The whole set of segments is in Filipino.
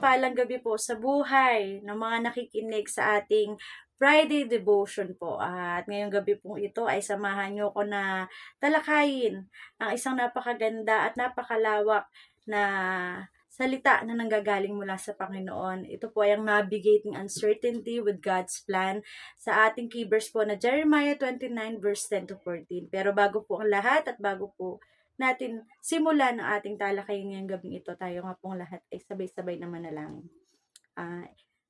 mapagpalang gabi po sa buhay ng mga nakikinig sa ating Friday devotion po. At ngayong gabi po ito ay samahan niyo ko na talakayin ang isang napakaganda at napakalawak na salita na nanggagaling mula sa Panginoon. Ito po ay ang navigating uncertainty with God's plan sa ating key verse po na Jeremiah 29 verse 10 to 14. Pero bago po ang lahat at bago po natin simulan ang ating talakayin ngayong gabing ito, tayo nga pong lahat ay sabay-sabay na manalangin.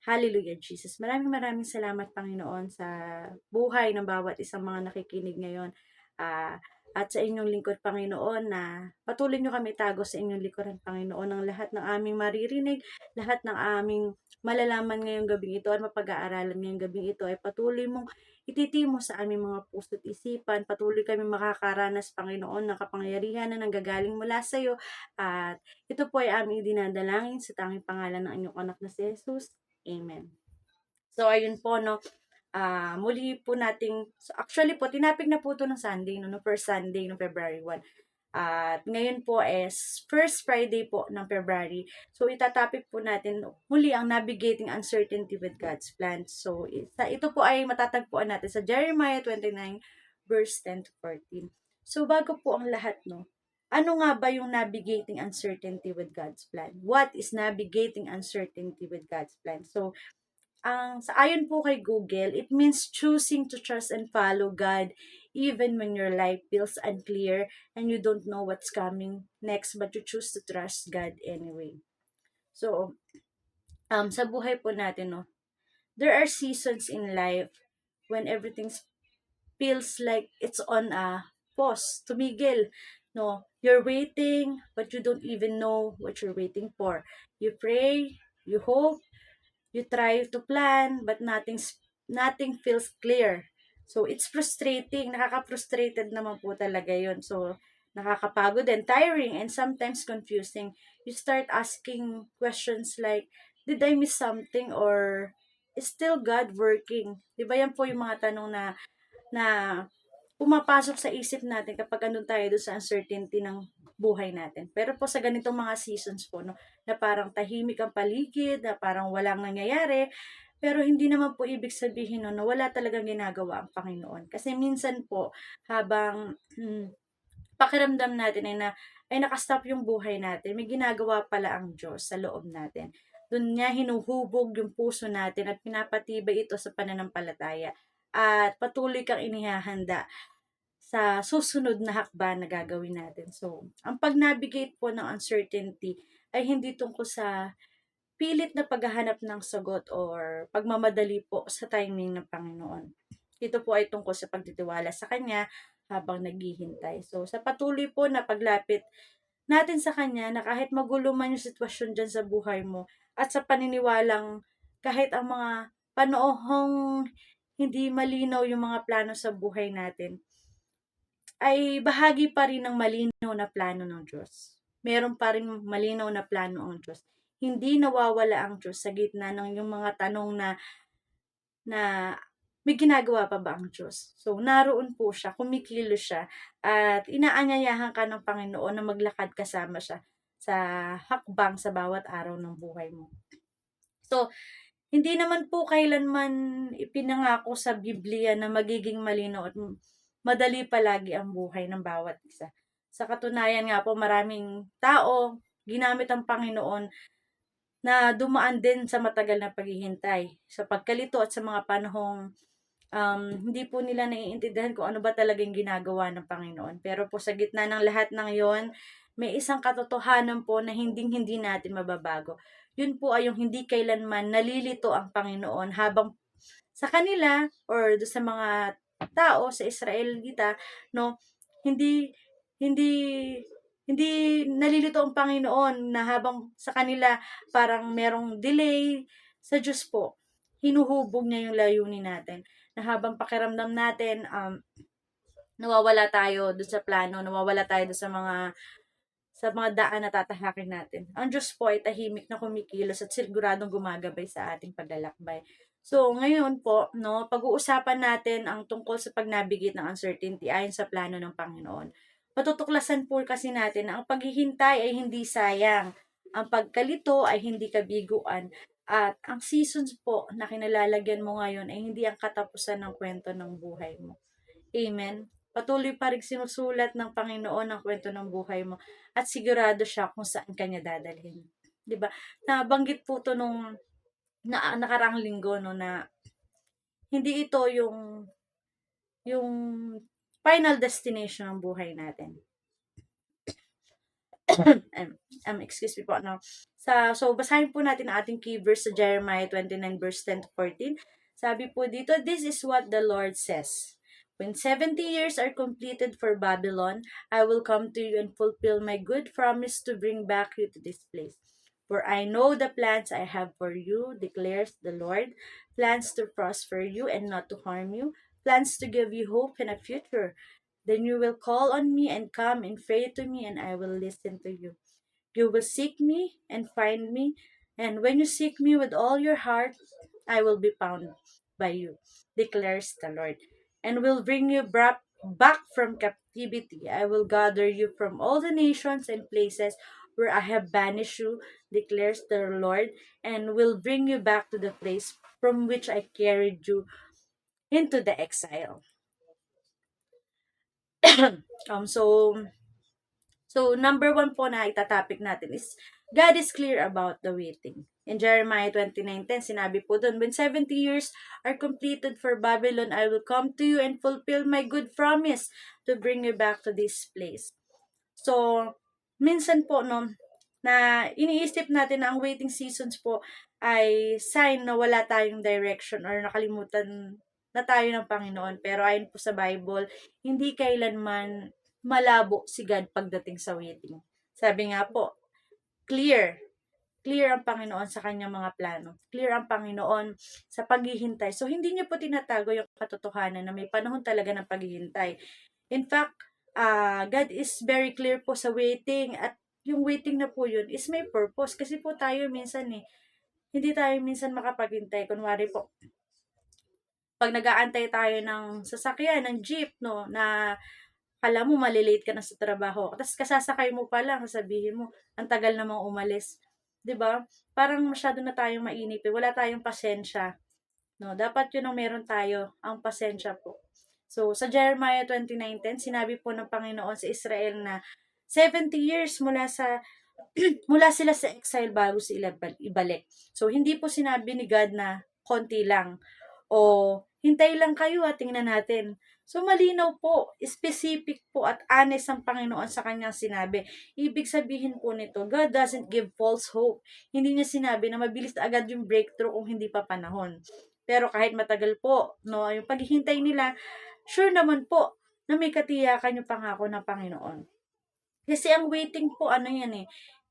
Hallelujah, Jesus. Maraming salamat, Panginoon, sa buhay ng bawat isang mga nakikinig ngayon. At sa inyong lingkod, Panginoon, na patuloy nyo kami tago sa inyong likuran, Panginoon, ang lahat ng aming maririnig, lahat ng aming malalaman ngayong gabing ito at mapag-aaralan ngayong gabing ito ay patuloy mong ititimo sa aming mga puso't isipan. Patuloy kami makakaranas, Panginoon, ng kapangyarihan na nanggagaling mula sa iyo. At ito po ay aming dinadalangin sa tanging pangalan ng inyong anak na si Jesus. Amen. So, ayun po, no. Muli po nating, so actually po, tinapik na po ito ng Sunday, no first Sunday ng February 1. At ngayon po is first Friday po ng February. So, itatapik po natin muli ang navigating uncertainty with God's plan. So, ito po ay matatagpuan natin sa Jeremiah 29 verse 10 to 14. So, bago po ang lahat, no, ano nga ba yung navigating uncertainty with God's plan? What is navigating uncertainty with God's plan? So, sa ayon po kay Google, it means choosing to trust and follow God even when your life feels unclear and you don't know what's coming next, but you choose to trust God anyway. So, sa buhay po natin, no, there are seasons in life when everything feels like it's on a pause, tumigil. No, you're waiting, but you don't even know what you're waiting for. You pray, you hope, you try to plan, but nothing feels clear. So, it's frustrating. Nakaka-frustrated naman po talaga yun. So, nakakapagod and tiring and sometimes confusing. You start asking questions like, did I miss something or is still God working? Di ba yan po yung mga tanong na pumapasok sa isip natin kapag andun tayo doon sa uncertainty ng buhay natin. Pero po sa ganitong mga seasons po, no, na parang tahimik ang paligid, na parang walang nangyayari, pero hindi naman po ibig sabihin no, na wala talagang ginagawa ang Panginoon. Kasi minsan po, habang pakiramdam natin ay nakastop yung buhay natin, may ginagawa pala ang Diyos sa loob natin. Doon niya hinuhubog yung puso natin at pinapatibay ito sa pananampalataya. At patuloy kang inihahanda sa susunod na hakbang na gagawin natin. So, ang pag-navigate po ng uncertainty ay hindi tungkol sa pilit na paghahanap ng sagot or pagmamadali po sa timing ng Panginoon. Ito po ay tungkol sa pagtitiwala sa Kanya habang naghihintay. So, sa patuloy po na paglapit natin sa Kanya na kahit magulo man yung sitwasyon dyan sa buhay mo at sa paniniwalang kahit ang mga panahong hindi malinaw yung mga plano sa buhay natin, ay bahagi pa rin ng malinaw na plano ng Diyos. Meron pa rin malinaw na plano ang Diyos. Hindi nawawala ang Diyos sa gitna ng yung mga tanong na may ginagawa pa ba ang Diyos? So, naroon po siya, kumikilos siya, at inaanyayahan ka ng Panginoon na maglakad kasama siya sa hakbang sa bawat araw ng buhay mo. So, hindi naman po kailanman ipinangako sa Biblia na magiging malinaw at madali palagi ang buhay ng bawat isa. Sa katunayan nga po, maraming tao ginamit ang Panginoon na dumaan din sa matagal na paghihintay, sa pagkalito at sa mga panahong hindi po nila naiintindihan kung ano ba talagang ginagawa ng Panginoon. Pero po sa gitna ng lahat ng yon, may isang katotohanan po na hindi natin mababago. Yun po ay yung hindi kailanman nalilito ang Panginoon habang sa kanila or sa mga tao sa Israelita, no, hindi hindi hindi nalilito ang Panginoon na habang sa kanila parang merong delay, sa Diyos po hinuhubog niya yung layunin natin, na habang pakiramdam natin nawawala tayo doon sa plano, nawawala tayo doon sa mga daan na tatahakin natin. Ang Diyos po ay tahimik na kumikilos at siguradong gumagabay sa ating paglalakbay. So, ngayon po, no, pag-uusapan natin ang tungkol sa pag-navigate ng uncertainty ayon sa plano ng Panginoon. Matutuklasan po kasi natin na ang paghihintay ay hindi sayang. Ang pagkalito ay hindi kabiguan. At ang seasons po na kinalalagyan mo ngayon ay hindi ang katapusan ng kwento ng buhay mo. Amen. Patuloy pa rin sinusulat ng Panginoon ang kwento ng buhay mo at sigurado siya kung saan kanya dadalhin. 'Di ba? Nabanggit po to nung nakaraang linggo no na hindi ito yung final destination ng buhay natin. Excuse me po, no? So, basahin po natin ang ating key verse sa Jeremiah 29 verse 10 to 14. Sabi po dito, this is what the Lord says. When 70 years are completed for Babylon, I will come to you and fulfill my good promise to bring back you to this place. For I know the plans I have for you, declares the Lord, plans to prosper you and not to harm you, plans to give you hope and a future. Then you will call on me and come and pray to me, and I will listen to you. You will seek me and find me, and when you seek me with all your heart, I will be found by you, declares the Lord, and will bring you back from captivity. I will gather you from all the nations and places where I have banished you, declares the Lord, and will bring you back to the place from which I carried you into the exile. So, number one po na itatopic natin is, God is clear about the waiting. In Jeremiah 29:10, sinabi po doon, when 70 years are completed for Babylon, I will come to you and fulfill my good promise to bring you back to this place. So, minsan po, no, na iniisip natin na ang waiting seasons po ay sign na wala tayong direction or nakalimutan na tayo ng Panginoon. Pero ayon po sa Bible, hindi kailanman malabo si God pagdating sa waiting. Sabi nga po, clear. Clear ang Panginoon sa kanyang mga plano. Clear ang Panginoon sa paghihintay. So, hindi niya po tinatago yung katotohanan na may panahon talaga ng paghihintay. In fact, God is very clear po sa waiting at yung waiting na po yun is may purpose. Kasi po tayo minsan hindi tayo minsan makapaghintay. Kunwari po, pag nag-aantay tayo ng sasakyan, ng jeep, no, na kala mo malilate ka na sa trabaho. Tapos kasasakay mo pa lang, sasabihin mo, ang tagal namang umalis. 'Di ba? Parang masyado na tayong mainip, wala tayong pasensya. No, dapat 'yun ang meron tayo, ang pasensya po. So, sa Jeremiah 29:10, sinabi po ng Panginoon sa Israel na 70 years mula sila sa exile bago sila ibalik. So, hindi po sinabi ni God na konti lang o hintay lang kayo at tingnan natin. So, malinaw po, specific po at honest ang Panginoon sa kanyang sinabi. Ibig sabihin po nito, God doesn't give false hope. Hindi niya sinabi na mabilis agad yung breakthrough kung hindi pa panahon. Pero kahit matagal po, no, yung paghihintay nila, sure naman po na may katiyakan yung pangako ng Panginoon. Kasi ang waiting po, ano yan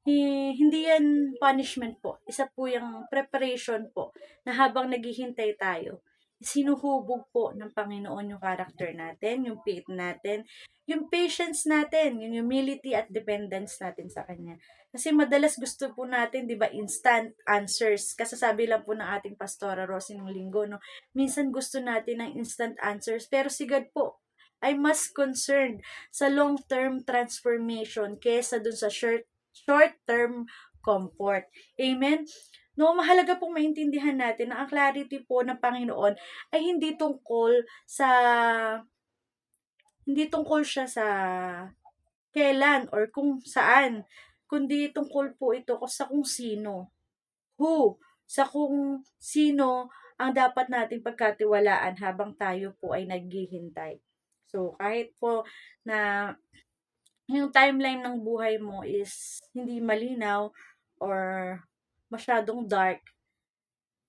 hindi yan punishment po. Isa po yung preparation po na habang naghihintay tayo, sinuhubog po ng Panginoon yung character natin, yung faith natin, yung patience natin, yung humility at dependence natin sa Kanya. Kasi madalas gusto po natin, di ba, instant answers. Kasasabi lang po ng ating Pastora Rosie ng linggo, no? Minsan gusto natin ng instant answers, pero si God po, ay mas concerned sa long-term transformation kesa dun sa short-term comfort. Amen? No, mahalaga pong maintindihan natin na ang clarity po ng Panginoon ay hindi tungkol siya sa kailan or kung saan, kundi tungkol po ito sa kung sino. Who? Sa kung sino ang dapat nating pagkatiwalaan habang tayo po ay naghihintay. So, kahit po na yung timeline ng buhay mo is hindi malinaw or masyadong dark,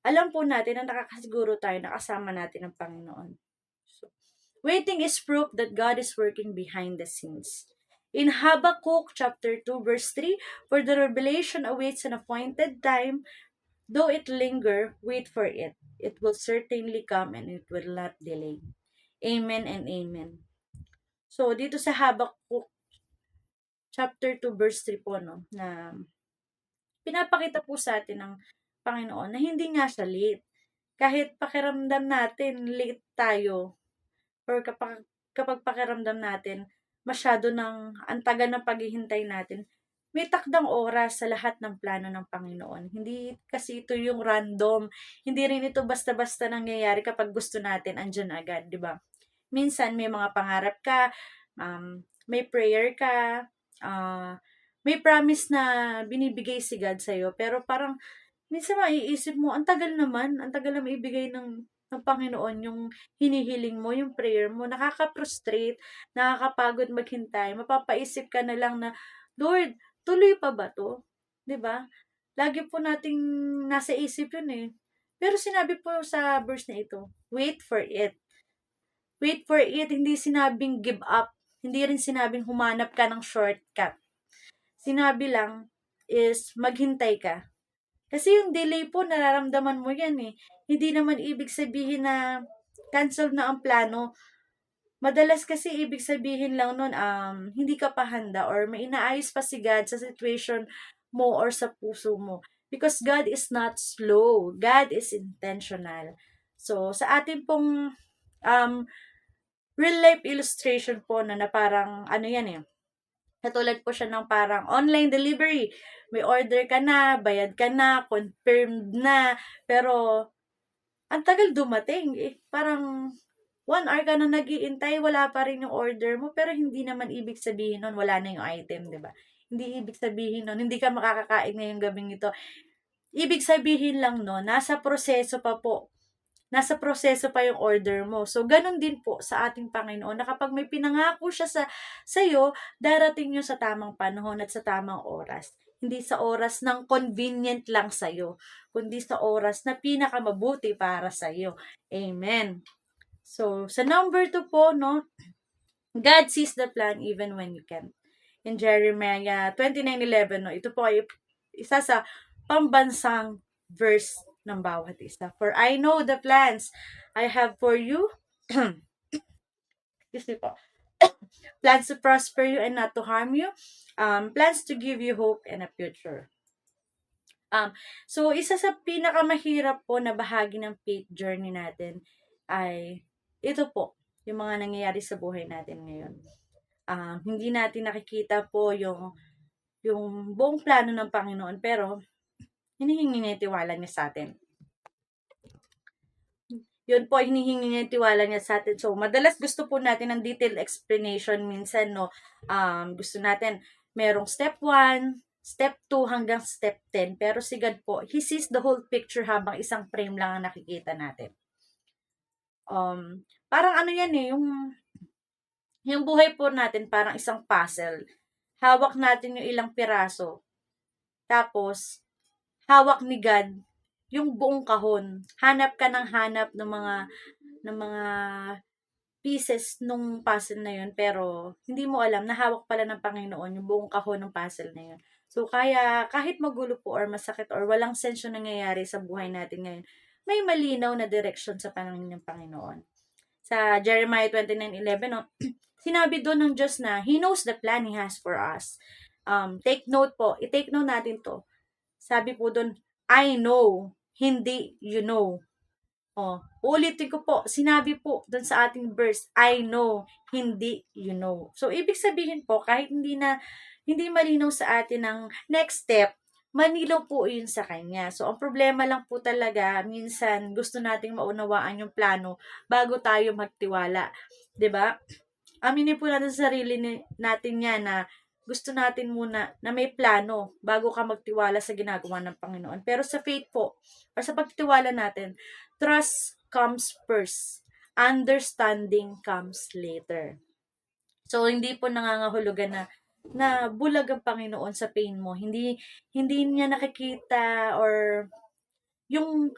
alam po natin na nakakasiguro tayo na kasama natin ang Panginoon. So, waiting is proof that God is working behind the scenes. In Habakkuk chapter 2 verse 3, for the revelation awaits an appointed time, though it linger, wait for it. It will certainly come and it will not delay. Amen and amen. So, dito sa Habakkuk chapter 2 verse 3 po, no, na pinapakita po sa atin ng Panginoon na hindi nga siya late. Kahit pakiramdam natin late tayo or kapag pakiramdam natin masyado ng antagan ng paghihintay natin, may takdang oras sa lahat ng plano ng Panginoon. Hindi kasi ito yung random. Hindi rin ito basta-basta nangyayari kapag gusto natin, andyan agad, di ba? Minsan may mga pangarap ka, may prayer ka, may promise na binibigay si God sa'yo, pero parang minsan maiisip mo, ang tagal na maibigay ng Panginoon yung hinihiling mo, yung prayer mo, nakaka-frustrate, nakakapagod maghintay, mapapaisip ka na lang na, Lord, tuloy pa ba to? 'Di ba? Lagi po nating nasa isip yun eh. Pero sinabi po sa verse na ito, wait for it. Wait for it, hindi sinabing give up. Hindi rin sinabing humanap ka ng shortcut. Sinabi lang is maghintay ka. Kasi yung delay po, nararamdaman mo yan eh. Hindi naman ibig sabihin na cancel na ang plano. Madalas kasi ibig sabihin lang nun, hindi ka pa handa or may inaayos pa si God sa situation mo or sa puso mo. Because God is not slow. God is intentional. So, sa ating pong um, real life illustration po na parang ano yan eh. Katulad po siya ng parang online delivery. May order ka na, bayad ka na, confirmed na, pero ang tagal dumating. Eh, parang 1 hour ka na nag-iintay, wala pa rin yung order mo, pero hindi naman ibig sabihin nun, wala na yung item, di ba? Hindi ibig sabihin nun, hindi ka makakakain ngayong gabing ito. Ibig sabihin lang no, nasa proseso pa yung order mo. So, ganun din po sa ating Panginoon na kapag may pinangako siya sa'yo, darating yun sa tamang panahon at sa tamang oras. Hindi sa oras ng convenient lang sa'yo, kundi sa oras na pinakamabuti para sa'yo. Amen. So, sa number 2 po, no, God sees the plan even when you can't. In Jeremiah 29:11, no, ito po ay isa sa pambansang verse ng bawat isa. For I know the plans I have for you. Excuse me po. Plans to prosper you and not to harm you. Plans to give you hope and a future. So, isa sa pinakamahirap po na bahagi ng faith journey natin ay ito po, yung mga nangyayari sa buhay natin ngayon. Hindi natin nakikita po yung buong plano ng Panginoon, pero hinihingi niya yung tiwala niya sa atin. Yun po, hinihingi niya yung tiwala niya sa atin. So, madalas gusto po natin ng detailed explanation minsan, no? Gusto natin, merong step 1, step 2, hanggang step 10. Pero si God po, He sees the whole picture habang isang frame lang ang nakikita natin. Parang ano yan eh, yung buhay po natin parang isang puzzle. Hawak natin yung ilang piraso. Tapos, hawak ni God yung buong kahon. Hanap ka ng hanap ng mga pieces nung puzzle na yun, pero hindi mo alam na hawak pala ng Panginoon yung buong kahon ng puzzle na yun. So, kaya kahit magulo po or masakit or walang sense yung nangyayari sa buhay natin ngayon, may malinaw na direction sa panangin ng Panginoon. Sa Jeremiah 29:11, no, sinabi doon ng Diyos na He knows the plan He has for us. Take note po, i-take note natin to. Sabi po doon, I know, hindi you know. Ulitin ko po, sinabi po doon sa ating verse, I know, hindi you know. So, ibig sabihin po, kahit hindi malinaw sa atin ang next step, manilaw po yun sa Kanya. So, ang problema lang po talaga, minsan gusto nating maunawaan yung plano bago tayo magtiwala. 'Di ba? Aminin po natin sa sarili natin yan na gusto natin muna na may plano bago ka magtiwala sa ginagawa ng Panginoon. Pero sa faith po, or sa pagtiwala natin, trust comes first. Understanding comes later. So, hindi po nangangahulugan na bulag ang Panginoon sa pain mo. Hindi niya nakikita or yung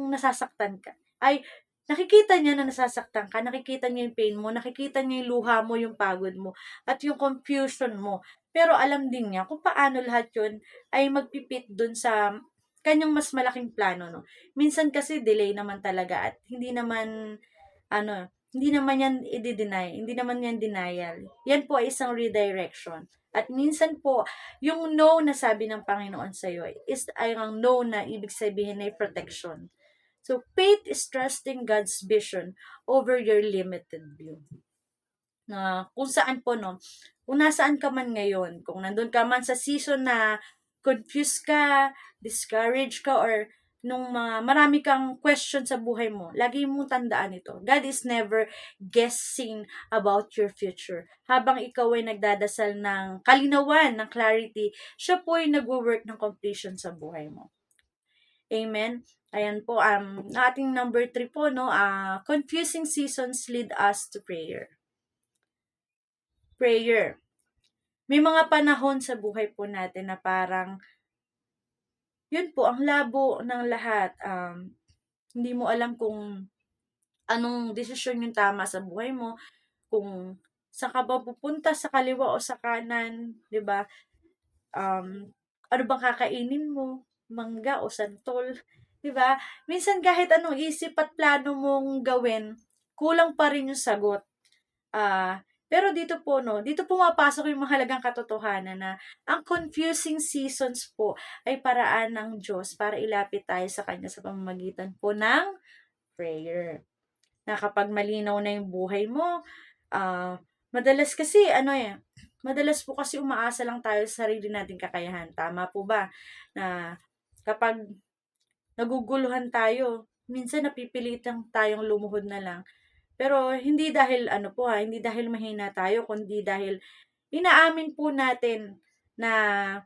nasasaktan ka. Ay, nakikita niya na nasasaktan ka, nakikita niya yung pain mo, nakikita niya yung luha mo, yung pagod mo, at yung confusion mo. Pero alam din niya kung paano lahat yun ay magpipit dun sa kanyang mas malaking plano, no? Minsan kasi delay naman talaga at hindi naman yan i-deny, hindi naman yan denial. Yan po ay isang redirection. At minsan po, yung no na sabi ng Panginoon sa iyo ay ang no na ibig sabihin ay protection. So, faith is trusting God's vision over your limited view. na kung saan po 'no, kung nasaan ka man ngayon, kung nandun ka man sa season na confused ka, discouraged ka, or nung mga marami kang question sa buhay mo, lagi mong tandaan ito. God is never guessing about your future. Habang ikaw ay nagdadasal ng kalinawan, ng clarity, siya po ay nagwo-work ng completion sa buhay mo. Amen. Ayan po, ating number 3 po, no, confusing seasons lead us to prayer. Prayer. May mga panahon sa buhay po natin na parang, yun po, ang labo ng lahat. Hindi mo alam kung anong desisyon yung tama sa buhay mo, kung saan ka ba pupunta, sa kaliwa o sa kanan, 'di ba? Ano bang kakainin mo, mangga o santol, 'di ba? Minsan kahit anong isip at plano mong gawin, kulang pa rin yung sagot. Pero dito po 'no, dito pumapasok yung mahalagang katotohanan na ang confusing seasons po ay paraan ng Diyos para ilapit tayo sa Kanya sa pamamagitan po ng prayer. Na kapag malinaw na yung buhay mo, ah, madalas kasi madalas po kasi umaasa lang tayo sa sarili nating kakayahan. Tama po ba? Na kapag naguguluhan tayo, minsan napipilitan tayong lumuhod na lang. Pero hindi dahil hindi dahil mahina tayo, kundi dahil inaamin po natin na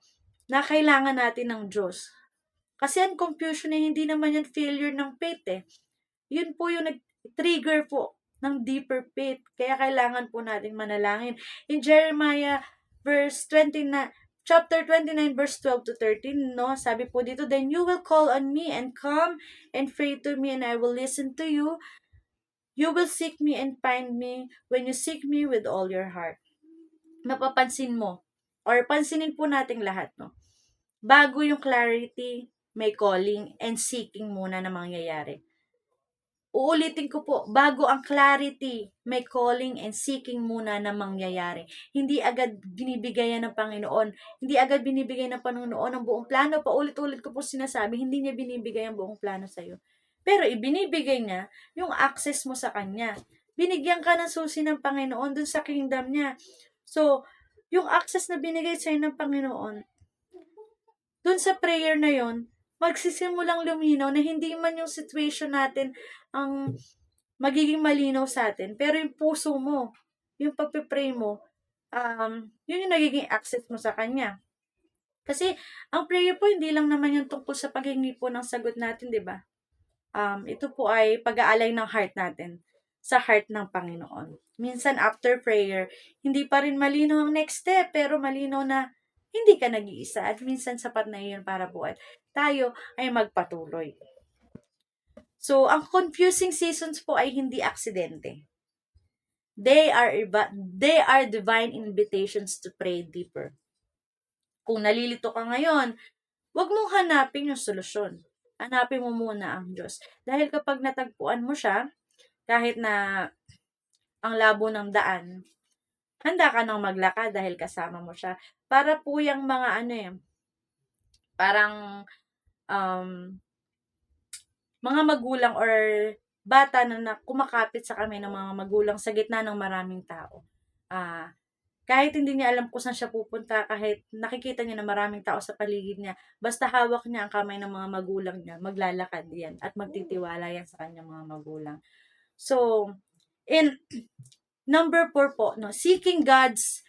kailangan natin ng Diyos. Kasi ang confusion ay hindi naman yan failure ng faith eh. Yun po yung nag-trigger po ng deeper faith. Kaya kailangan po natin manalangin. In Jeremiah chapter 29 verse 12 to 13, no? Sabi po dito, "Then you will call on me and come and pray to me and I will listen to you. You will seek me and find me when you seek me with all your heart." Mapapansin mo, or pansinin po nating lahat, no? Bago yung clarity, may calling and seeking muna na mangyayari. Uulitin ko po, bago ang clarity, may calling and seeking muna na mangyayari. Hindi agad binibigay ng Panginoon. Hindi agad binibigay ng Panginoon ang buong plano. Paulit-ulit ko po sinasabi, hindi niya binibigay ang buong plano sa iyo. Pero ibinibigay niya yung access mo sa Kanya. Binigyan ka ng susi ng Panginoon dun sa kingdom niya. So, yung access na binigay sa'yo ng Panginoon, dun sa prayer na yon, magsisimulang luminaw na hindi man yung situation natin ang magiging malinaw sa atin, pero yung puso mo, yung pagpe-pray mo, yun yung nagiging access mo sa Kanya. Kasi, ang prayer po, hindi lang naman yung tungkol sa paghingi po ng sagot natin, di ba? Ito po ay pag-aalay ng heart natin sa heart ng Panginoon. Minsan, after prayer, hindi pa rin malinaw ang next step, pero malinaw na hindi ka nag-iisa at minsan sapat na iyon para po at tayo ay magpatuloy. So, ang confusing seasons po ay hindi aksidente. They are divine invitations to pray deeper. Kung nalilito ka ngayon, huwag mong hanapin yung solusyon. Hanapin mo muna ang Diyos. Dahil kapag natagpuan mo siya, kahit na ang labo ng daan, handa ka nang maglakad dahil kasama mo siya. Para po yung mga parang mga magulang or bata na kumakapit sa kami ng mga magulang sa gitna ng maraming tao. Kahit hindi niya alam kung saan siya pupunta, kahit nakikita niya na maraming tao sa paligid niya, basta hawak niya ang kamay ng mga magulang niya, maglalakad yan at magtitiwala yan sa kanyang mga magulang. So, in number 4 po, no, seeking God's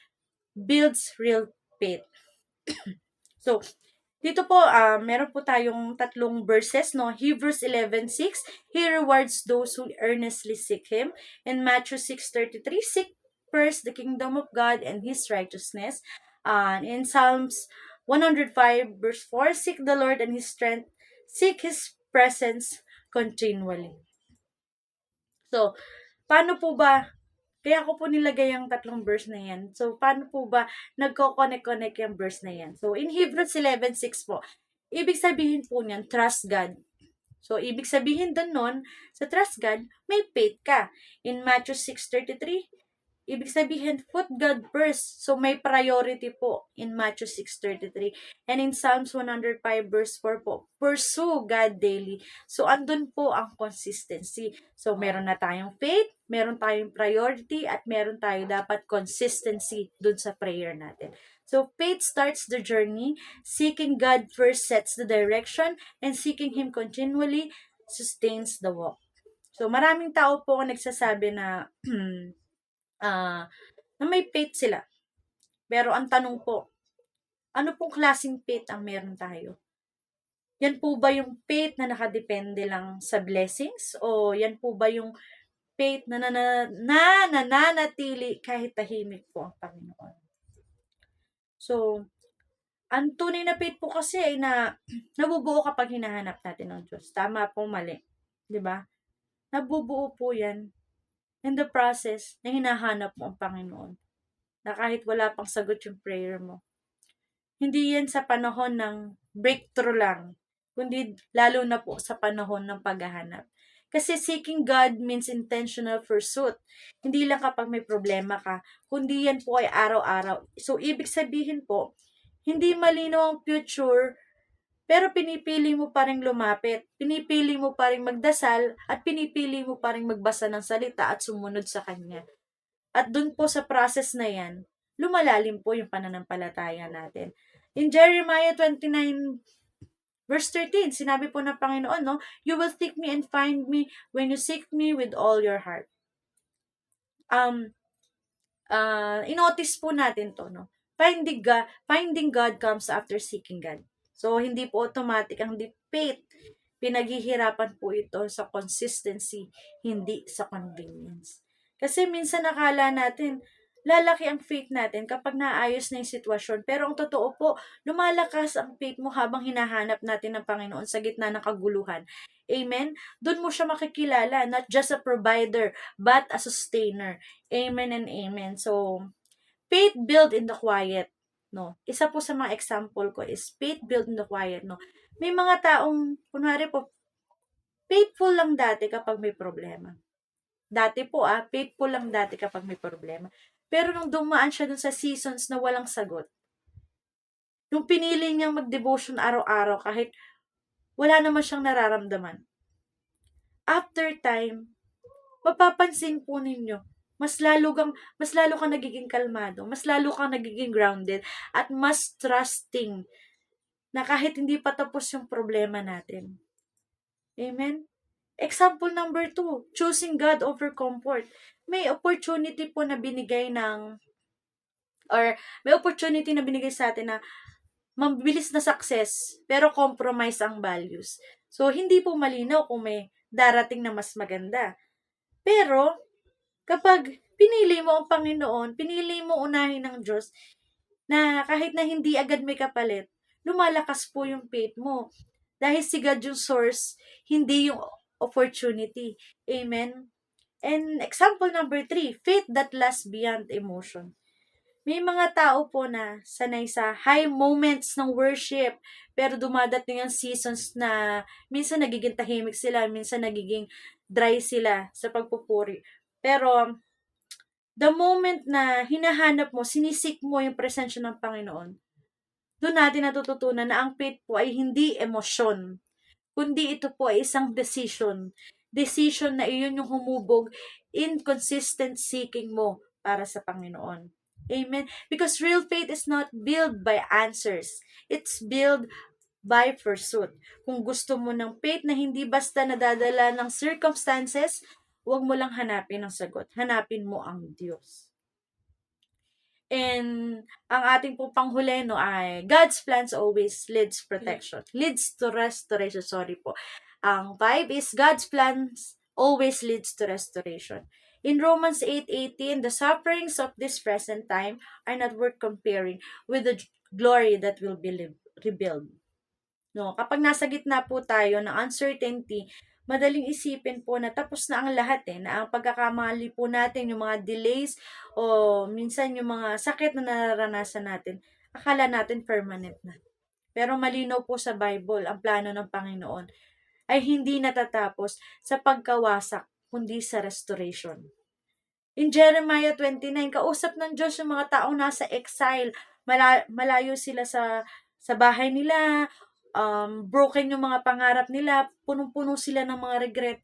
builds real faith. So, dito po, meron po tayong tatlong verses, no? Hebrews 11:6, He rewards those who earnestly seek Him. In Matthew 6:33, seek first the kingdom of God and His righteousness. In Psalms 105 verse 4, seek the Lord and His strength, seek His presence continually. So, paano po ba, kaya ko po nilagay ang tatlong verse na yan. So, paano po ba nagko-connect yung verse na yan? So, in Hebrews 11:6 po, ibig sabihin po niyan, trust God. So, ibig sabihin doon nun, sa trust God, may faith ka. In Matthew 6:33, Ibig sabihin, put God first. So, may priority po in Matthew 6:33. And in Psalms 105 verse 4 po, pursue God daily. So, andun po ang consistency. So, meron na tayong faith, meron tayong priority, at meron tayo dapat consistency dun sa prayer natin. So, faith starts the journey. Seeking God first sets the direction, and seeking Him continually sustains the walk. So, maraming tao po ang nagsasabi na ah, na may faith sila. Pero ang tanong po, ano pong klaseng faith ang meron tayo? Yan po ba yung faith na nakadepende lang sa blessings? O yan po ba yung faith na nananatili kahit tahimik po ang Panginoon? So, ang tunay na faith po kasi ay na nabubuo kapag hinahanap natin ng Diyos. Tama po, mali. 'Di ba? Nabubuo po yan in the process na hinahanap mo ang Panginoon. Na kahit wala pang sagot yung prayer mo. Hindi yan sa panahon ng breakthrough lang, kundi lalo na po sa panahon ng paghahanap. Kasi seeking God means intentional pursuit. Hindi lang kapag may problema ka, kundi yan po ay araw-araw. So, ibig sabihin po, hindi malinaw ang future, pero pinipili mo pa rin lumapit. Pinipili mo pa rin magdasal, at pinipili mo pa rin magbasa ng salita at sumunod sa Kanya. At dun po sa process na yan, lumalalim po yung pananampalataya natin. In Jeremiah 29 verse 13, sinabi po ng Panginoon, no, you will seek me and find me when you seek me with all your heart. Inotice po natin to, no? Finding God comes after seeking God. So, hindi po automatic ang faith. Pinaghihirapan po ito sa consistency, hindi sa convenience. Kasi minsan nakala natin, lalaki ang faith natin kapag naayos na yung sitwasyon. Pero ang totoo po, lumalakas ang faith mo habang hinahanap natin ng Panginoon sa gitna ng kaguluhan. Amen? Doon mo siya makikilala, not just a provider, but a sustainer. Amen and amen. So, faith built in the quiet. No? Isa po sa mga example ko is faith built in the quiet. No? May mga taong, kunwari po, faithful lang dati kapag may problema. Dati po faithful lang dati kapag may problema. Pero nung dumaan siya dun sa seasons na walang sagot, nung pinili niyang mag-devotion araw-araw kahit wala naman siyang nararamdaman, after time, mapapansin po ninyo, mas lalo kang nagiging kalmado, mas lalo kang nagiging grounded, at mas trusting na kahit hindi pa tapos yung problema natin. Amen? Example number 2, choosing God over comfort. May opportunity po na binigay may opportunity na binigay sa atin na mabilis na success, pero compromise ang values. So, hindi po malinaw kung may darating na mas maganda. Pero, kapag pinili mo ang Panginoon, pinili mo unahin ng Diyos, na kahit na hindi agad may kapalit, lumalakas po yung faith mo. Dahil si God yung source, hindi yung opportunity. Amen? And example number 3, faith that lasts beyond emotion. May mga tao po na sanay sa high moments ng worship, pero dumadating ang seasons na minsan nagiging tahimik sila, minsan nagiging dry sila sa pagpupuri. Pero the moment na hinahanap mo, sinisik mo yung presensya ng Panginoon, doon natin natututunan na ang faith po ay hindi emosyon, kundi ito po ay isang decision. Decision na iyon yung humubog in consistent seeking mo para sa Panginoon. Amen? Because real faith is not built by answers. It's built by pursuit. Kung gusto mo ng faith na hindi basta nadadala ng circumstances, huwag mo lang hanapin ang sagot. Hanapin mo ang Diyos. And ang ating po panghuli ay God's plans always leads to restoration. Sorry po. Ang 5 is God's plans always leads to restoration. In Romans 8:18, the sufferings of this present time are not worth comparing with the glory that will be revealed. No, kapag nasa gitna po tayo ng uncertainty, madaling isipin po na tapos na ang lahat na ang pagkakamali po natin, yung mga delays o minsan yung mga sakit na nararanasan natin, akala natin permanent na. Pero malinaw po sa Bible, ang plano ng Panginoon ay hindi natatapos sa pagkawasak, kundi sa restoration. In Jeremiah 29, kausap ng Diyos yung mga taong nasa exile. Malayo sila sa bahay nila, broken yung mga pangarap nila, punong-puno sila ng mga regret.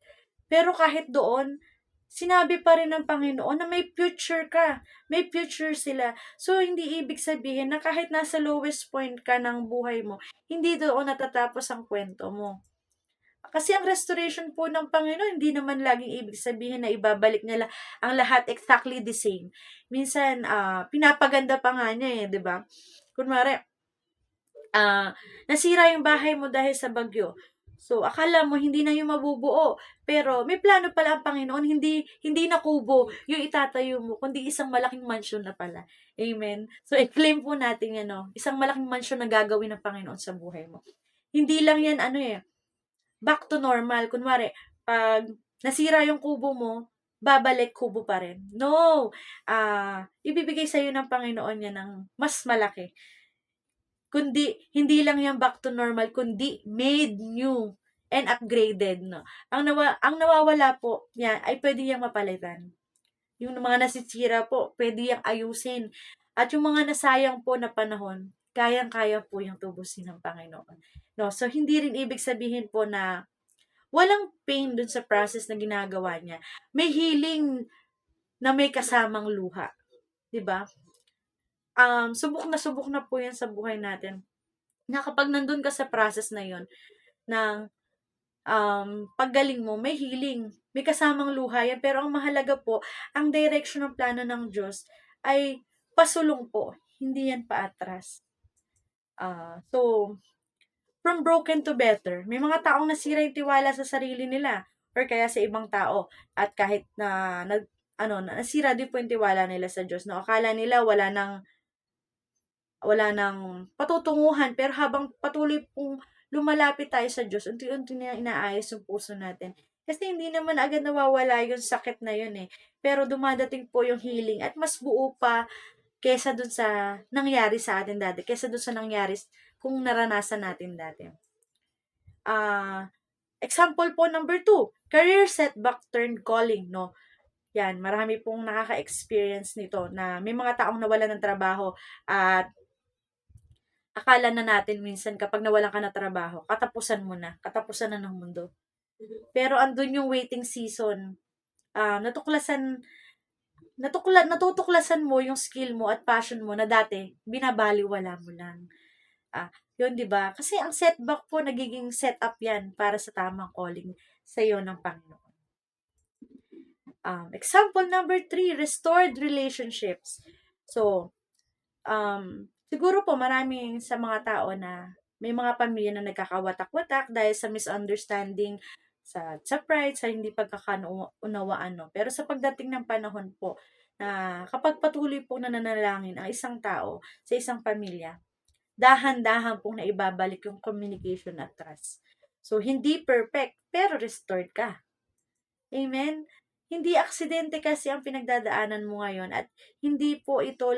Pero kahit doon, sinabi pa rin ng Panginoon na may future ka. May future sila. So, hindi ibig sabihin na kahit nasa lowest point ka ng buhay mo, hindi doon natatapos ang kwento mo. Kasi ang restoration po ng Panginoon, hindi naman laging ibig sabihin na ibabalik niya ang lahat exactly the same. Minsan, pinapaganda pa nga niya 'di ba? Kunwari, nasira yung bahay mo dahil sa bagyo. So, akala mo hindi na yung mabubuo. Pero, may plano pala ang Panginoon, hindi na kubo yung itatayo mo, kundi isang malaking mansion na pala. Amen? So, i-claim po natin yan, no? Isang malaking mansion na gagawin ng Panginoon sa buhay mo. Hindi lang yan, back to normal. Kunwari, pag nasira yung kubo mo, babalik kubo pa rin. No! Ibibigay sa'yo ng Panginoon yan ng mas malaki. Kundi, hindi lang yan back to normal, kundi made new and upgraded. No? Ang nawawala po, yan, ay pwede yang mapalitan. Yung mga nasisira po, pwede yang ayusin. At yung mga nasayang po na panahon, kayang-kaya po yung tubusin ng Panginoon. No, so hindi rin ibig sabihin po na walang pain dun sa process na ginagawa niya. May healing na may kasamang luha. 'Di ba? Subok na po yan sa buhay natin. Na kapag nandun ka sa process na yon ng paggaling mo, may healing. May kasamang luha yan. Pero ang mahalaga po, ang direction ng plano ng Diyos ay pasulong po. Hindi yan paatras. So, from broken to better. May mga taong nasira yung tiwala sa sarili nila or kaya sa ibang tao at kahit na nasira din po yung tiwala nila sa Diyos. No, akala nila wala nang patutunguhan pero habang patuloy pong lumalapit tayo sa Diyos, unti-unti na inaayos yung puso natin. Kasi hindi naman agad nawawala yung sakit na yun Pero dumadating po yung healing at mas buo pa kesa dun sa nangyari sa atin dati, kesa dun sa nangyari kung naranasan natin dati. Example po number 2, career setback turned calling, no? Yan, marami pong nakaka-experience nito na may mga taong nawalan ng trabaho at akala na natin minsan kapag nawalan ka ng trabaho, katapusan mo na, katapusan na ng mundo. Pero andun yung waiting season. Natutuklasan mo yung skill mo at passion mo na dati binabaliwala mo lang. Yun, di ba? Kasi ang setback po, nagiging setup yan para sa tamang calling sa iyo ng Panginoon. Example number 3, restored relationships. So, siguro po maraming sa mga tao na may mga pamilya na nagkakawatak-watak dahil sa misunderstanding, sa pride, sa hindi pagkakaunawaan. No? Pero sa pagdating ng panahon po, na kapag patuloy po nananalangin ang isang tao sa isang pamilya, dahan-dahan pong naibabalik yung communication at trust. So, hindi perfect, pero restored ka. Amen? Hindi aksidente kasi ang pinagdadaanan mo ngayon at hindi po ito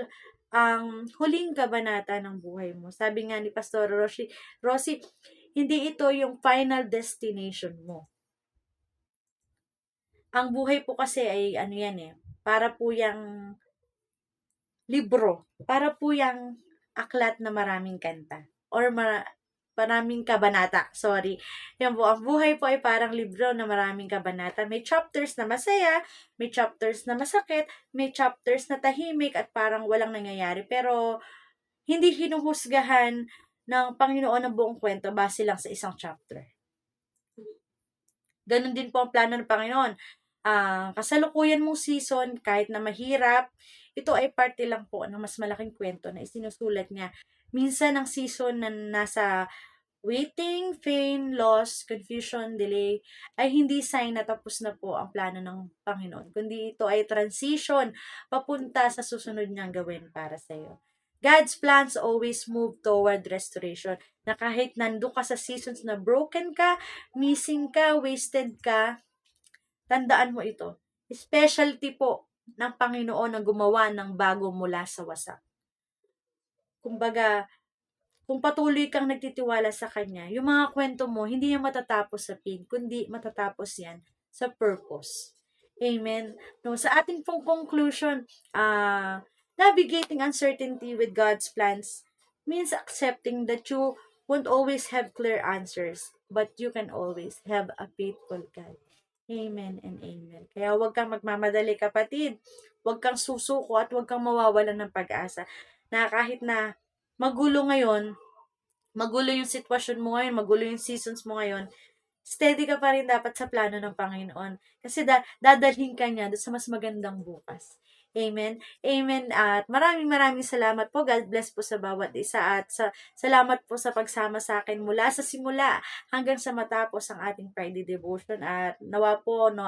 ang huling kabanata ng buhay mo. Sabi nga ni Pastor Rosie, hindi ito yung final destination mo. Ang buhay po kasi ay para po yung libro, para po yung aklat na maraming kanta or maraming kabanata. Sorry. Yan po, ang buhay po ay parang libro na maraming kabanata. May chapters na masaya, may chapters na masakit, may chapters na tahimik at parang walang nangyayari. Pero, hindi hinuhusgahan ng Panginoon ang buong kwento base lang sa isang chapter. Ganon din po ang plano ng Panginoon. Kasalukuyan mong season, kahit na mahirap, ito ay parte lang po ng mas malaking kwento na isinusulat niya. Minsan ang season na nasa waiting, pain, loss, confusion, delay, ay hindi sign na tapos na po ang plano ng Panginoon. Kundi ito ay transition papunta sa susunod niyang gawin para sa iyo. God's plans always move toward restoration. Na kahit nandun ka sa seasons na broken ka, missing ka, wasted ka, tandaan mo ito. Specialty po ng Panginoon na gumawa ng bago mula sa wasak. Kumbaga, kung patuloy kang nagtitiwala sa Kanya, yung mga kwento mo, hindi yan matatapos sa pain, kundi matatapos yan sa purpose. Amen. No, sa ating pong conclusion, navigating uncertainty with God's plans means accepting that you won't always have clear answers, but you can always have a faithful God. Amen and amen. Kaya huwag kang magmamadali, kapatid. Huwag kang susuko at huwag kang mawawalan ng pag-asa. Na kahit na magulo ngayon, magulo yung sitwasyon mo ngayon, magulo yung seasons mo ngayon, steady ka pa rin dapat sa plano ng Panginoon. Kasi dadalhin ka niya doon sa mas magandang bukas. Amen. Amen. At maraming maraming salamat po. God bless po sa bawat isa. At salamat po sa pagsama sa akin mula sa simula hanggang sa matapos ang ating Friday devotion. At nawa po, no,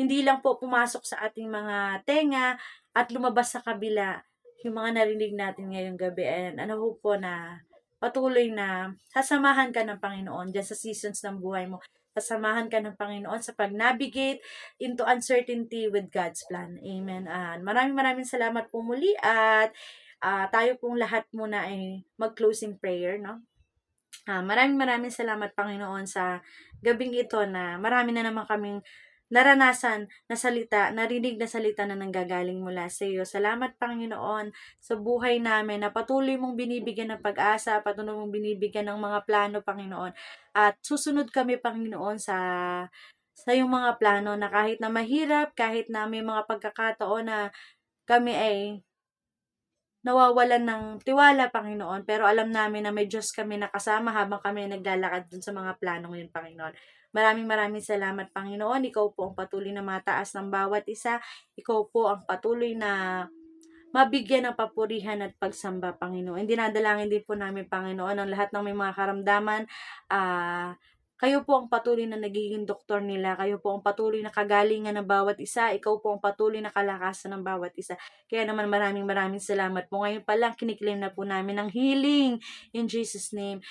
hindi lang po pumasok sa ating mga tenga at lumabas sa kabila yung mga narinig natin ngayong gabi. And ano po na patuloy na sasamahan ka ng Panginoon dyan sa seasons ng buhay mo. Sasamahan ka ng Panginoon sa pag-navigate into uncertainty with God's plan. Amen. And maraming maraming salamat po muli at tayo pong lahat muna ay mag-closing prayer, no? Maraming maraming salamat, Panginoon, sa gabing ito na marami na naman kaming naranasan na salita, narinig na salita na nanggagaling mula sa iyo. Salamat, Panginoon, sa buhay namin na patuloy mong binibigyan ng pag-asa, patuloy mong binibigyan ng mga plano, Panginoon. At susunod kami, Panginoon, sa iyong mga plano na kahit na mahirap, kahit na may mga pagkakataon na kami ay nawawalan ng tiwala, Panginoon, pero alam namin na may Diyos kami nakasama habang kami naglalakad dun sa mga planong yun, Panginoon. Maraming maraming salamat, Panginoon. Ikaw po ang patuloy na mataas ng bawat isa. Ikaw po ang patuloy na mabigyan ng papurihan at pagsamba, Panginoon. Dinadalangin din po namin, Panginoon, ang lahat ng may mga karamdaman. Kayo po ang patuloy na nagiging doktor nila. Kayo po ang patuloy na kagalingan ng bawat isa. Ikaw po ang patuloy na kalakasan ng bawat isa. Kaya naman maraming maraming salamat po. Ngayon pa lang, kiniklaim na po namin ang healing in Jesus' name.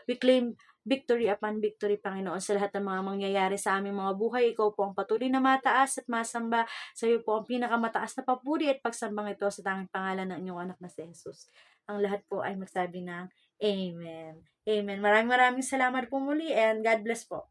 We claim victory upon victory, Panginoon, sa lahat ng mga mangyayari sa aming mga buhay. Ikaw po ang patuloy na mataas at masamba. Sa iyo po ang pinakamataas na papuri at pagsambang ito sa tanging pangalan ng inyong anak na si Jesus. Ang lahat po ay magsabi ng Amen. Amen. Maraming maraming salamat po muli and God bless po.